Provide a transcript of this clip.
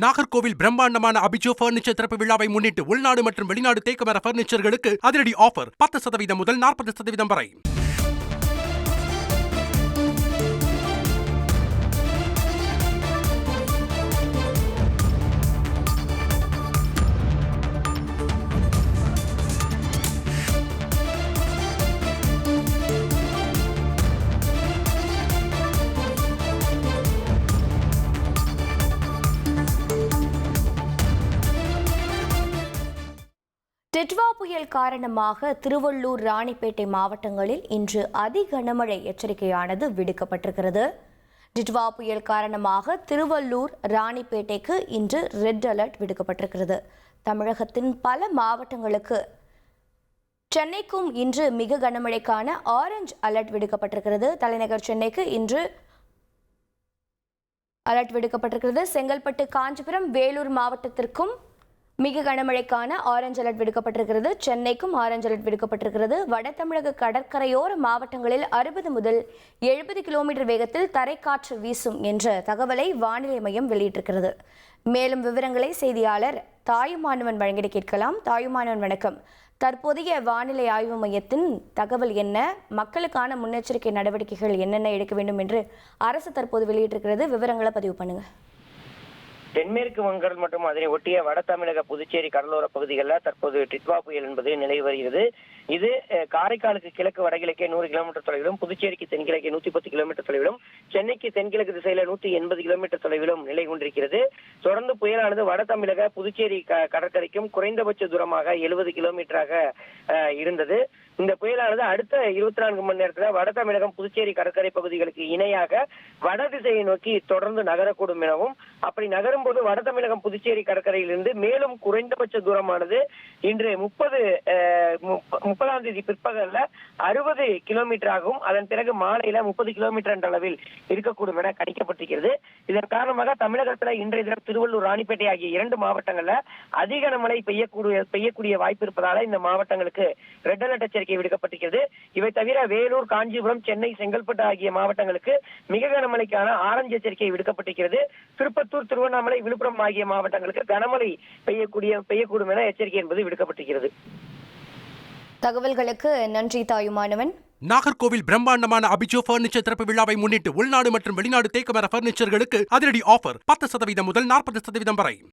நாகர்கோவில் பிரம்மாண்டமான அபிஜோ பர்னிச்சர் திறப்பு விழாவை முன்னிட்டு உள்நாடு மற்றும் வெளிநாடு தேக்கு மர பர்னிச்சர்களுக்கு அதிரடி ஆஃபர் 10% முதல் 40% வரை. டிட்வா புயல் காரணமாக திருவள்ளூர், ராணிப்பேட்டை மாவட்டங்களில் இன்று அதி கனமழை எச்சரிக்கையானது விடுக்கப்பட்டிருக்கிறது. டிட்வா புயல் காரணமாக திருவள்ளூர், ராணிப்பேட்டைக்கு இன்று ரெட் அலர்ட் விடுக்கப்பட்டிருக்கிறது. தமிழகத்தின் பல மாவட்டங்களுக்கு, சென்னைக்கும் இன்று மிக கனமழைக்கான ஆரஞ்சு அலர்ட் விடுக்கப்பட்டிருக்கிறது. தலைநகர் சென்னைக்கு இன்று அலர்ட் விடுக்கப்பட்டிருக்கிறது. செங்கல்பட்டு, காஞ்சிபுரம், வேலூர் மாவட்டத்திற்கும் மிக கனமழைக்கான ஆரஞ்சு அலர்ட் விடுக்கப்பட்டிருக்கிறது. சென்னைக்கும் ஆரஞ்சு அலர்ட் விடுக்கப்பட்டிருக்கிறது. வட தமிழக கடற்கரையோர மாவட்டங்களில் 60 முதல் 70 கிலோமீட்டர் வேகத்தில் தரைக்காற்று வீசும் என்ற தகவலை வானிலை மையம் வெளியிட்டிருக்கிறது. மேலும் விவரங்களை செய்தியாளர் தாயுமானவன் வழங்கிட கேட்கலாம். தாயுமானவன், வணக்கம். தற்போதைய வானிலை ஆய்வு மையத்தின் தகவல் என்ன? மக்களுக்கான முன்னெச்சரிக்கை நடவடிக்கைகள் என்னென்ன எடுக்க வேண்டும் என்று அரசு தற்போது வெளியிட்டிருக்கிறது. விவரங்களை பதிவு பண்ணுங்க. தென்மேற்கு வங்கக்கடல் மற்றும் அதனை ஒட்டிய வட தமிழக, புதுச்சேரி கடலோர பகுதிகளில் தற்போது டிட்வா புயல் என்பது நிலை வருகிறது. இது காரைக்காலுக்கு கிழக்கு வடகிழக்கே 100 கிலோமீட்டர் தொலைவிலும், புதுச்சேரிக்கு தென்கிழக்கே 110 கிலோமீட்டர் தொலைவிலும், சென்னைக்கு தென்கிழக்கு திசையில 180 கிலோமீட்டர் தொலைவிலும் நிலை கொண்டிருக்கிறது. தொடர்ந்து புயலானது வட தமிழக, புதுச்சேரி கடற்கரைக்கும் குறைந்தபட்ச தூரமாக 70 கிலோமீட்டராக இருந்தது. இந்த புயலானது அடுத்த 24 மணி நேரத்தில் வட தமிழகம், புதுச்சேரி கடற்கரை பகுதிகளுக்கு இணையாக வட திசையை நோக்கி தொடர்ந்து நகரக்கூடும் எனவும், அப்படி நகரும் போது வட தமிழகம், புதுச்சேரி கடற்கரையிலிருந்து மேலும் குறைந்தபட்ச தூரமானது இன்று 30ஆம் தேதி பிற்பகல்ல 60 கிலோமீட்டராகவும், அதன் பிறகு மாலையில 30 கிலோமீட்டர் என்ற அளவில் இருக்கக்கூடும் என கணிக்கப்பட்டிருக்கிறது. இதன் காரணமாக தமிழகத்தில் இன்றைய தினம் திருவள்ளூர், ராணிப்பேட்டை ஆகிய 2 மாவட்டங்கள்ல அதிக கனமழை பெய்யக்கூடிய வாய்ப்பு இருப்பதால இந்த மாவட்டங்களுக்கு ரெட் அலர்ட் எச்சரிக்கை விடுக்கப்பட்டிருக்கிறது. இவை தவிர வேலூர், காஞ்சிபுரம், சென்னை, செங்கல்பட்டு ஆகிய மாவட்டங்களுக்கு மிக கனமழைக்கான ஆரஞ்சு எச்சரிக்கை விடுக்கப்பட்டிருக்கிறது. திருப்பத்தூர், திருவண்ணாமலை, விழுப்புரம் ஆகிய மாவட்டங்களுக்கு கனமழை பெய்யக்கூடும் என எச்சரிக்கை என்பது விடுக்கப்பட்டிருக்கிறது. தகவல்களுக்கு நன்றி தாயுமானவன். நாகர்கோவில் பிரம்மாண்டமான அபிஜோ பர்னிச்சர் திறப்பு விழாவை முன்னிட்டு உள்நாடு மற்றும் வெளிநாடு தேக்கு மர பர்னிச்சர்களுக்கு அதிரடி ஆஃபர் 10% முதல் 40% வரை.